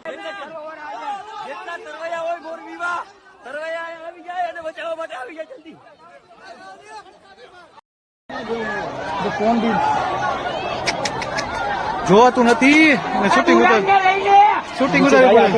જેટલા તરવૈયા હોય મોરબીમાં તરવૈયા આવી જાય અને બચાવવા માટે આવી જાય જલ્દી. જોવાતું નથી શૂટિંગ શૂટિંગ લઈને